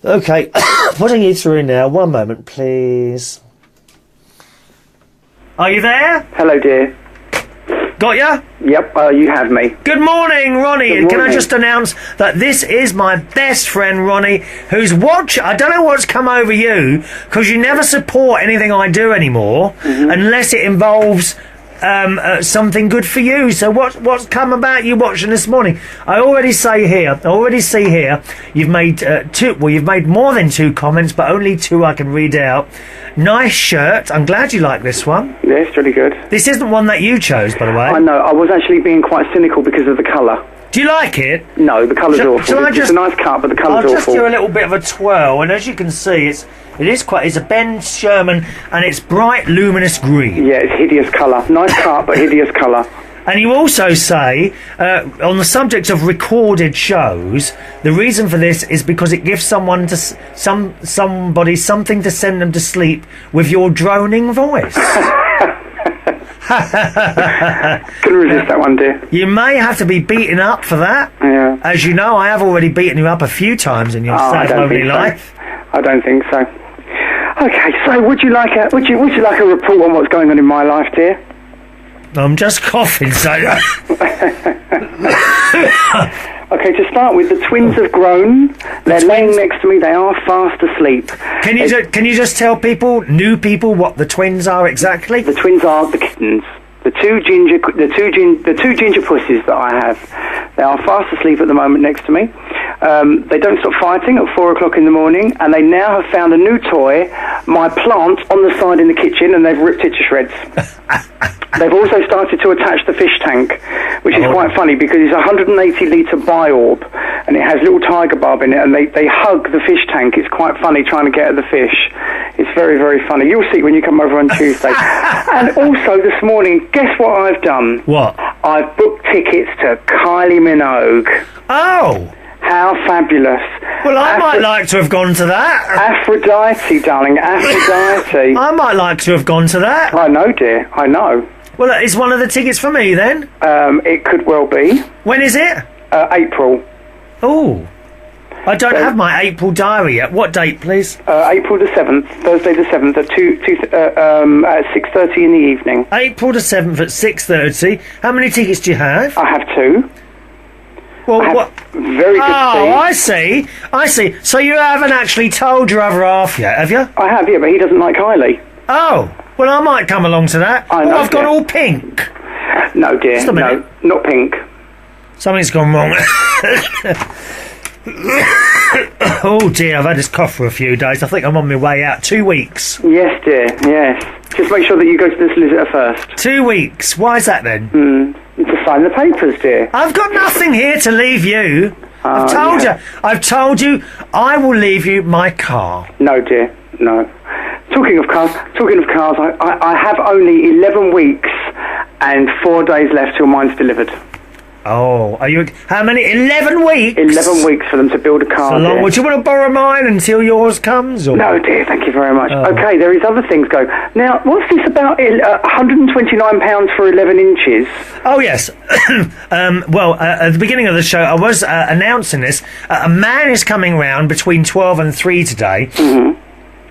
Speaker 1: Okay, putting you through now. 1 moment, please. Are you there?
Speaker 2: Hello, dear.
Speaker 1: Got ya?
Speaker 2: Yep, you have me.
Speaker 1: Good morning, Ronnie.
Speaker 2: Good morning.
Speaker 1: Can I just announce that this is my best friend, Ronnie, who's watching. I don't know what's come over you, because you never support anything I do anymore, unless it involves something good for you. So what's come about you watching this morning? I already see here you've made you've made more than 2 comments, but only 2 I can read out. Nice shirt. I'm glad you like this one.
Speaker 2: Yeah, it's really good.
Speaker 1: This isn't one that you chose, by the way.
Speaker 2: I know. I was actually being quite cynical because of the colour.
Speaker 1: Do you like it?
Speaker 2: No, the colour's awful. It's a nice cut, but the colour's awful.
Speaker 1: I'll just do a little bit of a twirl, and as you can see, it's a Ben Sherman, and it's bright, luminous green.
Speaker 2: Yeah, it's hideous colour. Nice cut, but hideous colour.
Speaker 1: And you also say, on the subject of recorded shows, the reason for this is because it gives somebody something to send them to sleep with your droning voice.
Speaker 2: Couldn't resist that one, dear.
Speaker 1: You may have to be beaten up for that.
Speaker 2: Yeah.
Speaker 1: As you know, I have already beaten you up a few times in your sad, lonely life.
Speaker 2: I don't think so. Okay, so would you like a report on what's going on in my life, dear?
Speaker 1: I'm just coughing, so.
Speaker 2: Okay, to start with, the twins have grown. They're laying next to me. They are fast asleep.
Speaker 1: Can you just tell new people, what the twins are exactly?
Speaker 2: The twins are the kittens. The two ginger pussies that I have. They are fast asleep at the moment next to me. They don't stop fighting at 4 o'clock in the morning, and they now have found a new toy, my plant, on the side in the kitchen, and they've ripped it to shreds. They've also started to attach the fish tank, which is quite funny because it's a 180-litre biorb, and it has little tiger barb in it, and they hug the fish tank. It's quite funny trying to get at the fish. It's very, very funny. You'll see when you come over on Tuesday. And also this morning, guess what I've done?
Speaker 1: What?
Speaker 2: I've booked tickets to Kylie Minogue.
Speaker 1: Oh!
Speaker 2: How fabulous.
Speaker 1: Well, I might like to have gone to that.
Speaker 2: Aphrodite, darling, Aphrodite.
Speaker 1: I might like to have gone to that.
Speaker 2: I know, dear, I know.
Speaker 1: Well, is one of the tickets for me, then?
Speaker 2: It could well be.
Speaker 1: When is it?
Speaker 2: April.
Speaker 1: Oh. I don't have my April diary yet. What date, please?
Speaker 2: April the 7th, Thursday the 7th at 6:30 in the evening.
Speaker 1: April the 7th at 6:30. How many tickets do you have?
Speaker 2: I have 2.
Speaker 1: Well,
Speaker 2: what? Very good
Speaker 1: seat. I see. So you haven't actually told your other half yet, have you?
Speaker 2: I have, yeah, but he doesn't like Kylie.
Speaker 1: Oh, well, I might come along to that.
Speaker 2: I know,
Speaker 1: I've gone all pink.
Speaker 2: No, dear,
Speaker 1: Just a minute.
Speaker 2: No, not pink.
Speaker 1: Something's gone wrong. Oh dear, I've had this cough for a few days. I think I'm on my way out. 2 weeks.
Speaker 2: Yes, dear, yes. Just make sure that you go to the solicitor first.
Speaker 1: 2 weeks. Why is that then?
Speaker 2: To sign the papers, dear.
Speaker 1: I've got nothing here to leave you. I've told you. I've told you I will leave you my car.
Speaker 2: No, dear, no. Talking of cars, I have only 11 weeks and 4 days left till mine's delivered.
Speaker 1: Oh, are you? How many? 11 weeks?
Speaker 2: 11 weeks for them to build a car.
Speaker 1: So long. Would you want to borrow mine until yours comes? Or?
Speaker 2: No, dear, thank you very much. Okay, there is other things go. Now, what's this about £129 for 11 inches?
Speaker 1: Oh, yes. Well, at the beginning of the show, I was announcing this. A man is coming round between 12 and 3 today.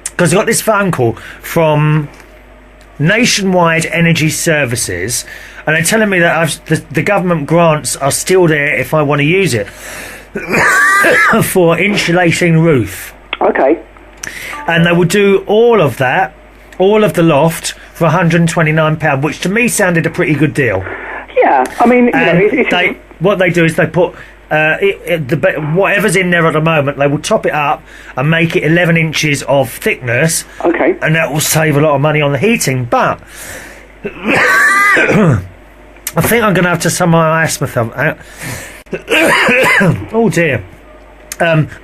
Speaker 1: Because I got this phone call from Nationwide Energy Services, and they're telling me that the government grants are still there if I want to use it for insulating roof.
Speaker 2: Okay.
Speaker 1: And they will do all of that, all of the loft, for £129, which to me sounded a pretty good deal.
Speaker 2: Yeah, I mean,
Speaker 1: what they do is they put whatever's in there at the moment, they will top it up and make it 11 inches of thickness.
Speaker 2: Okay. And
Speaker 1: that will save a lot of money on the heating. But I think I'm going to have to sum my asthma out. Oh dear.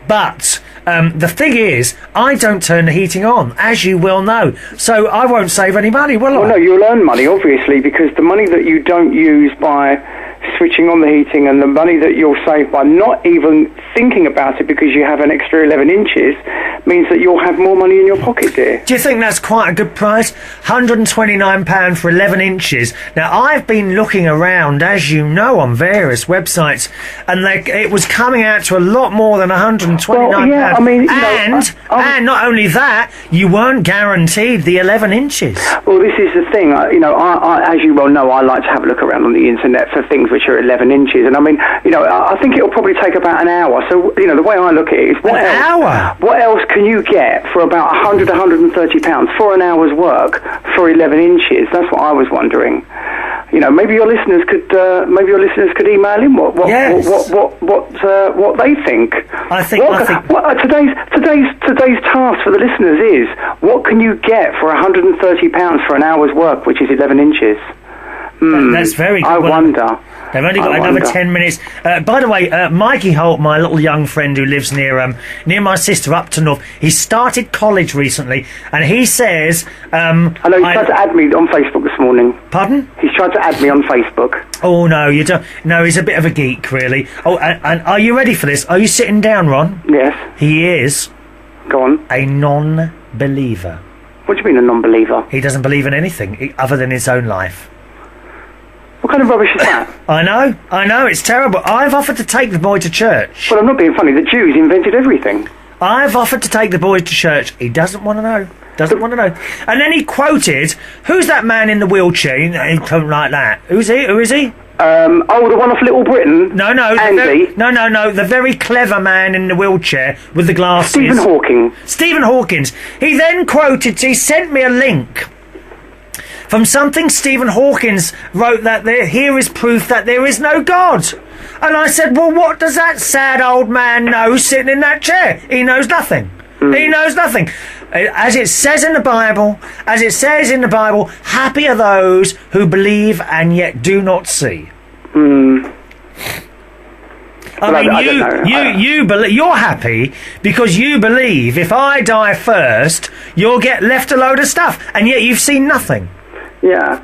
Speaker 1: But the thing is, I don't turn the heating on, as you will know, so I won't save any money, will I?
Speaker 2: Well, no, you'll earn money, obviously, because the money that you don't use by switching on the heating and the money that you'll save by not even thinking about it because you have an extra 11 inches means that you'll have more money in your pocket, dear.
Speaker 1: Do you think that's quite a good price? £129 for 11 inches. Now, I've been looking around, as you know, on various websites, and it was coming out to a lot more than £129.
Speaker 2: Well, yeah, I mean,
Speaker 1: and not only that, you weren't guaranteed the 11 inches.
Speaker 2: Well, this is the thing. I, as you well know, I like to have a look around on the internet for things which are 11 inches, and I mean, I think it'll probably take about an hour. So, the way I look at it is, what else can you get for about £100, £130 for an hour's work for 11 inches? That's what I was wondering. Maybe your listeners could email in what they think. Today's task for the listeners is, what can you get for £130 for an hour's work, which is 11 inches?
Speaker 1: That's very good.
Speaker 2: I wonder.
Speaker 1: They've only got another 10 minutes. By the way, Mikey Holt, my little young friend who lives near my sister up to north, he started college recently, and he says...
Speaker 2: I know, he tried to add me on Facebook this morning.
Speaker 1: Pardon?
Speaker 2: He's tried to add me on Facebook.
Speaker 1: Oh, no, you don't... No, he's a bit of a geek, really. Oh, and are you ready for this? Are you sitting down, Ron?
Speaker 2: Yes.
Speaker 1: He is...
Speaker 2: Go on.
Speaker 1: A non-believer.
Speaker 2: What do you mean, a non-believer?
Speaker 1: He doesn't believe in anything other than his own life.
Speaker 2: What kind of rubbish is that?
Speaker 1: I know, it's terrible. I've offered to take the boy to church.
Speaker 2: Well, I'm not being funny. The Jews invented everything.
Speaker 1: I've offered to take the boy to church. He doesn't want to know. And then he quoted, who's that man in the wheelchair? He don't like that. Who is he?
Speaker 2: The one off Little Britain?
Speaker 1: No.
Speaker 2: Andy?
Speaker 1: No. The very clever man in the wheelchair with the glasses.
Speaker 2: Stephen Hawking.
Speaker 1: He then quoted, he sent me a link from something Stephen Hawking wrote, that here is proof that there is no God. And I said, well, what does that sad old man know sitting in that chair? He knows nothing. He knows nothing. As it says in the Bible, happy are those who believe and yet do not see. You're happy because you believe if I die first, you'll get left a load of stuff, and yet you've seen nothing.
Speaker 2: Yeah,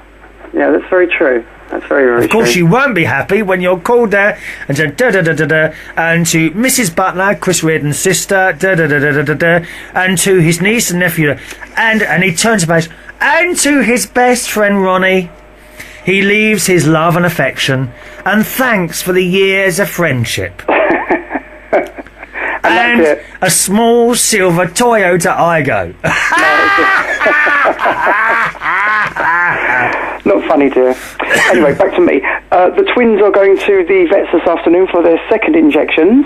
Speaker 2: that's very true. That's very, very true.
Speaker 1: Of course, you won't be happy when you're called there and said da-da-da-da-da, and to Mrs. Butler, Chris Reardon's sister, da-da-da-da-da-da, and to his niece and nephew, and he turns about, and to his best friend Ronnie. He leaves his love and affection and thanks for the years of friendship. and a small silver Toyota Aygo.
Speaker 2: Not funny, dear. Anyway, back to me. The twins are going to the vets this afternoon for their second injections.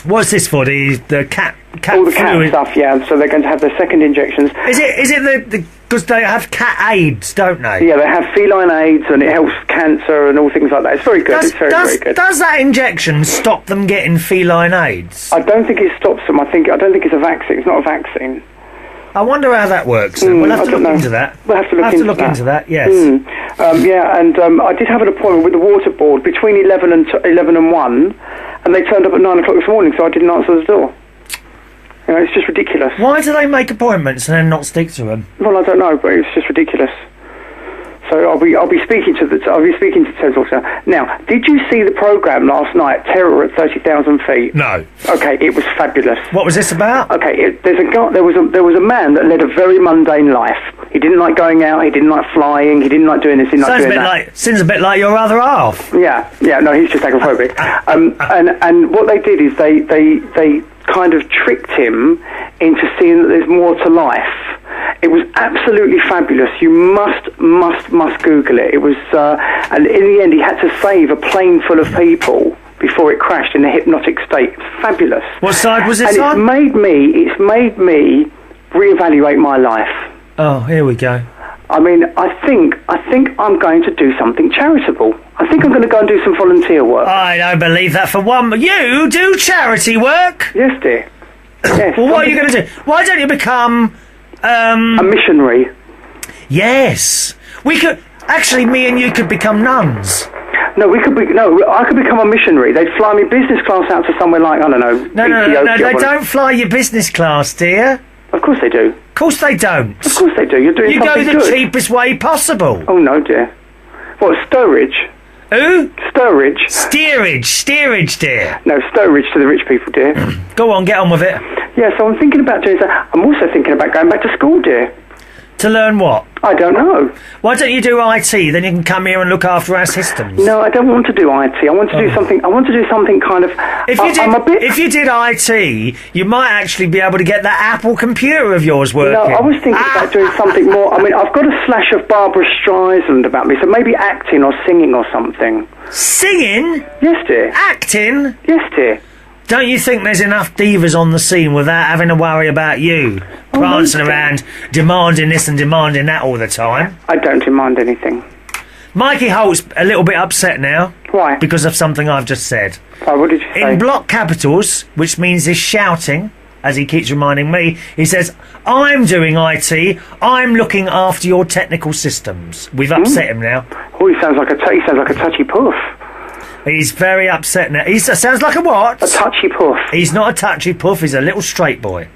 Speaker 1: What's this for? The cat
Speaker 2: all the cat stuff, yeah. So they're going to have their second injections.
Speaker 1: Is it the because they have cat AIDS, don't they?
Speaker 2: Yeah, they have feline AIDS, and it helps cancer and all things like that. It's very good. It's very good.
Speaker 1: Does that injection stop them getting feline AIDS?
Speaker 2: I don't think it stops them. I don't think it's a vaccine. It's not a vaccine.
Speaker 1: I wonder how that works. We'll have to look into that.
Speaker 2: We'll have to look into that.
Speaker 1: Yes.
Speaker 2: Yeah, and I did have an appointment with the water board between 11 and 1, and they turned up at 9 o'clock this morning, so I didn't answer the door. You know, it's just ridiculous.
Speaker 1: Why do they make appointments and then not stick to them?
Speaker 2: Well, I don't know, but it's just ridiculous. So I'll be speaking to Ted also. Now, did you see the programme last night, Terror at 30,000 feet?
Speaker 1: No.
Speaker 2: Okay, it was fabulous.
Speaker 1: What was this about?
Speaker 2: Okay, there was a man that led a very mundane life. He didn't like going out. He didn't like flying. He didn't like doing this. He didn't like doing that.
Speaker 1: Seems a bit like your other half.
Speaker 2: Yeah. No, he's just agoraphobic. And what they did is they kind of tricked him into seeing that there's more to life. It was absolutely fabulous. You must Google it. It was, and in the end, he had to save a plane full of people before it crashed in a hypnotic state. It's fabulous.
Speaker 1: What side was this
Speaker 2: on? It's made me reevaluate my life.
Speaker 1: Oh, here we go.
Speaker 2: I mean, I think I'm going to do something charitable. I think I'm going to go and do some volunteer work.
Speaker 1: I don't believe that for one. You do charity work?
Speaker 2: Yes, dear. Yes.
Speaker 1: Well, what are you going to do? Why don't you become
Speaker 2: a missionary?
Speaker 1: Yes. We could actually. Me and you could become nuns.
Speaker 2: No, I could become a missionary. They'd fly me business class out to somewhere like, I don't know.
Speaker 1: No. They don't fly you business class, dear.
Speaker 2: Of course they do.
Speaker 1: Of course they don't.
Speaker 2: Of course they do. You're doing something good.
Speaker 1: You go the cheapest way possible.
Speaker 2: Oh, no, dear. What, Sturridge?
Speaker 1: Who?
Speaker 2: Sturridge.
Speaker 1: Steerage, dear.
Speaker 2: No, Sturridge to the rich people, dear.
Speaker 1: Go on, get on with it.
Speaker 2: Yeah, so I'm thinking about doing that. I'm also thinking about going back to school, dear.
Speaker 1: To learn what?
Speaker 2: I don't know.
Speaker 1: Why don't you do IT? Then you can come here and look after our systems.
Speaker 2: No, I don't want to do IT. I want to do something. I want to do something kind of.
Speaker 1: If you did IT, you might actually be able to get that Apple computer of yours working.
Speaker 2: No, I was thinking about doing something more. I mean, I've got a slash of Barbara Streisand about me, so maybe acting or singing or something.
Speaker 1: Singing?
Speaker 2: Yes, dear.
Speaker 1: Acting?
Speaker 2: Yes, dear.
Speaker 1: Don't you think there's enough divas on the scene without having to worry about you prancing around demanding this and demanding that all the time?
Speaker 2: I don't demand anything.
Speaker 1: Mikey Holt's a little bit upset now.
Speaker 2: Why?
Speaker 1: Because of something I've just said.
Speaker 2: Oh, what did you say?
Speaker 1: In block capitals, which means he's shouting, as he keeps reminding me, he says, I'm doing IT, I'm looking after your technical systems. We've upset him now.
Speaker 2: Oh, he sounds like a touchy puff.
Speaker 1: He's very upset now. He sounds like a what?
Speaker 2: A touchy puff.
Speaker 1: He's not a touchy puff, he's a little straight boy.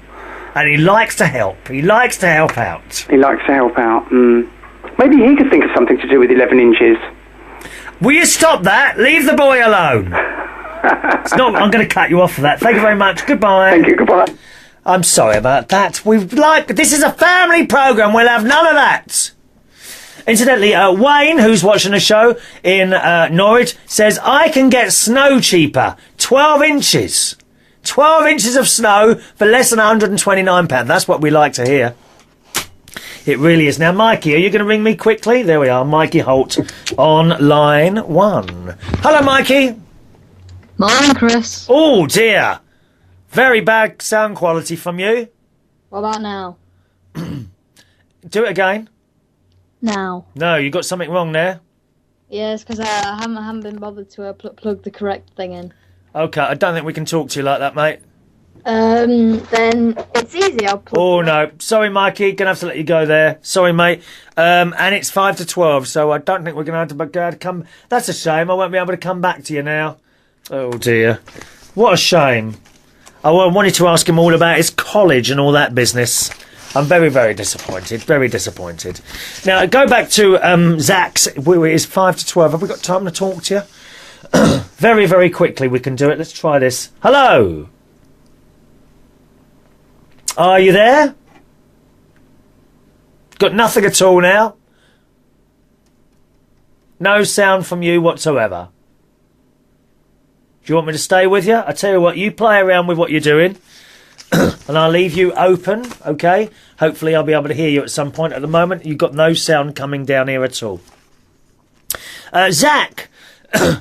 Speaker 1: And he likes to help. He likes to help out.
Speaker 2: He likes to help out. Maybe he could think of something to do with 11 inches.
Speaker 1: Will you stop that? Leave the boy alone. I'm going to cut you off for that. Thank you very much. Goodbye.
Speaker 2: Thank you. Goodbye.
Speaker 1: I'm sorry about that. This is a family programme. We'll have none of that. Incidentally, Wayne, who's watching the show in Norwich, says, I can get snow cheaper. 12 inches. 12 inches of snow for less than £129. That's what we like to hear. It really is. Now, Mikey, are you going to ring me quickly? There we are. Mikey Holt on line 1. Hello, Mikey.
Speaker 3: Morning, Chris.
Speaker 1: Oh, dear. Very bad sound quality from you.
Speaker 3: What about now?
Speaker 1: Do it again.
Speaker 3: Now.
Speaker 1: No, you got something wrong there.
Speaker 3: Yes, because I haven't been bothered to plug the correct thing in.
Speaker 1: Okay, I don't think we can talk to you like that, mate.
Speaker 3: Then it's easy. I'll put.
Speaker 1: Oh no, sorry, Mikey, gonna have to let you go there. Sorry, mate. And it's 5 to 12, so I don't think we're gonna have to come. That's a shame. I won't be able to come back to you now. Oh dear, what a shame. I wanted to ask him all about his college and all that business. I'm very, very disappointed. Very disappointed. Now go back to Zach's. It's 5 to 12. Have we got time to talk to you? Very, very quickly. We can do it. Let's try this. Hello. Are you there? Got nothing at all now? No sound from you whatsoever. Do you want me to stay with you? I tell you what, you play around with what you're doing and I'll leave you open, okay? Hopefully I'll be able to hear you at some point. At the moment, you've got no sound coming down here at all. Zach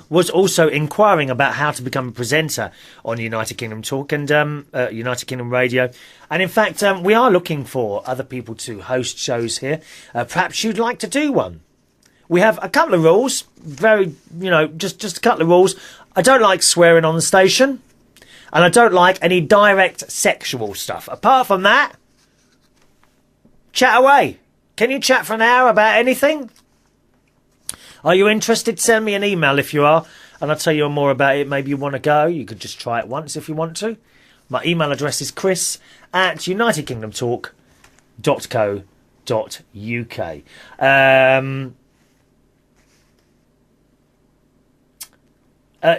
Speaker 1: was also inquiring about how to become a presenter on United Kingdom Talk and United Kingdom Radio. And in fact, we are looking for other people to host shows here. Perhaps you'd like to do one. We have a couple of rules, just a couple of rules. I don't like swearing on the station, and I don't like any direct sexual stuff. Apart from that, chat away. Can you chat for an hour about anything? Are you interested? Send me an email if you are, and I'll tell you more about it. Maybe you want to go. You could just try it once if you want to. My email address is chris@unitedkingdomtalk.co.uk.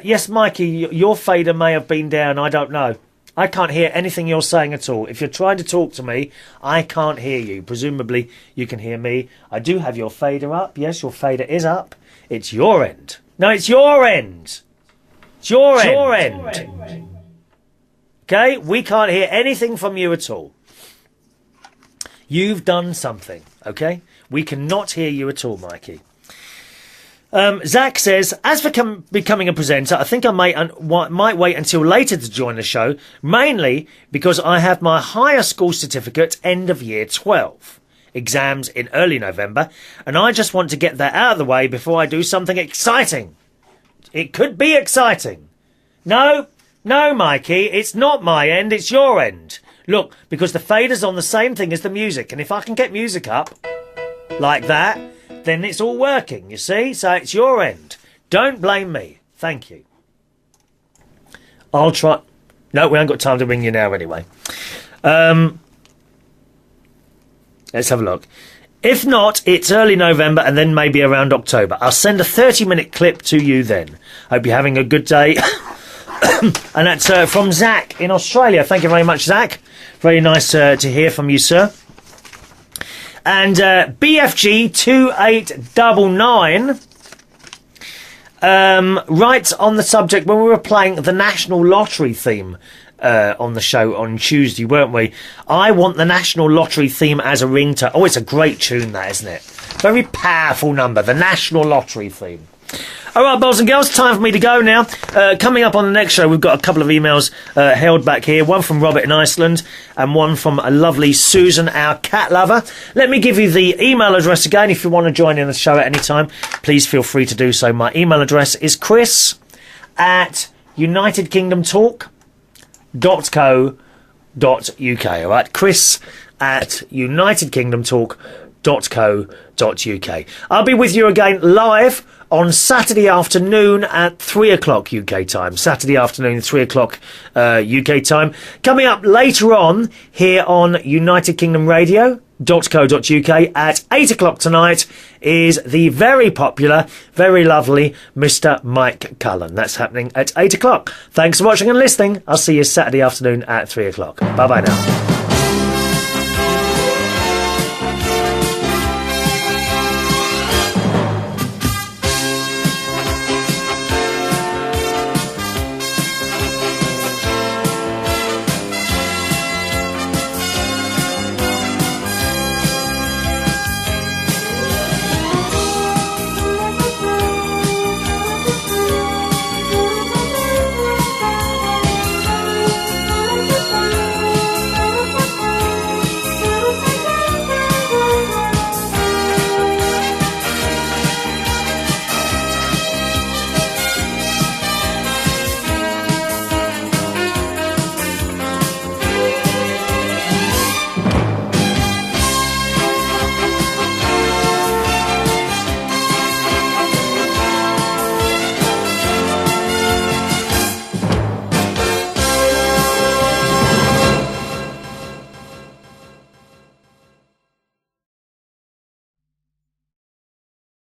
Speaker 1: Yes, Mikey, your fader may have been down. I don't know. I can't hear anything you're saying at all. If you're trying to talk to me, I can't hear you. Presumably, you can hear me. I do have your fader up. Yes, your fader is up. It's your end. No, it's your end. It's your end. Okay? We can't hear anything from you at all. You've done something, okay? We cannot hear you at all, Mikey. Zach says, as for becoming a presenter, I think I might wait until later to join the show, mainly because I have my higher school certificate end of year 12 exams in early November, and I just want to get that out of the way before I do something exciting. It could be exciting. No, Mikey, it's not my end, it's your end. Look, because the fader's on the same thing as the music, and if I can get music up like that, then it's all working, you see? So it's your end. Don't blame me. Thank you. I'll try... No, we haven't got time to ring you now anyway. Let's have a look. If not, it's early November and then maybe around October. I'll send a 30-minute clip to you then. Hope you're having a good day. And that's from Zach in Australia. Thank you very much, Zach. Very nice to hear from you, sir. And BFG 2899 writes on the subject, when we were playing the National Lottery theme on the show on Tuesday, weren't we? I want the National Lottery theme as a ringtone. Oh, it's a great tune, that, isn't it? Very powerful number, the National Lottery theme. All right, boys and girls, time for me to go now. Coming up on the next show, we've got a couple of emails held back here. One from Robert in Iceland and one from a lovely Susan, our cat lover. Let me give you the email address again. If you want to join in the show at any time, please feel free to do so. My email address is chris@unitedkingdomtalk.co.uk. All right, chris@unitedkingdomtalk.co.uk. I'll be with you again live on Saturday afternoon at 3 o'clock UK time. Saturday afternoon, 3 o'clock UK time. Coming up later on here on UnitedKingdomRadio.co.uk at 8 o'clock tonight is the very popular, very lovely Mr. Mike Cullen. That's happening at 8 o'clock. Thanks for watching and listening. I'll see you Saturday afternoon at 3 o'clock. Bye-bye now.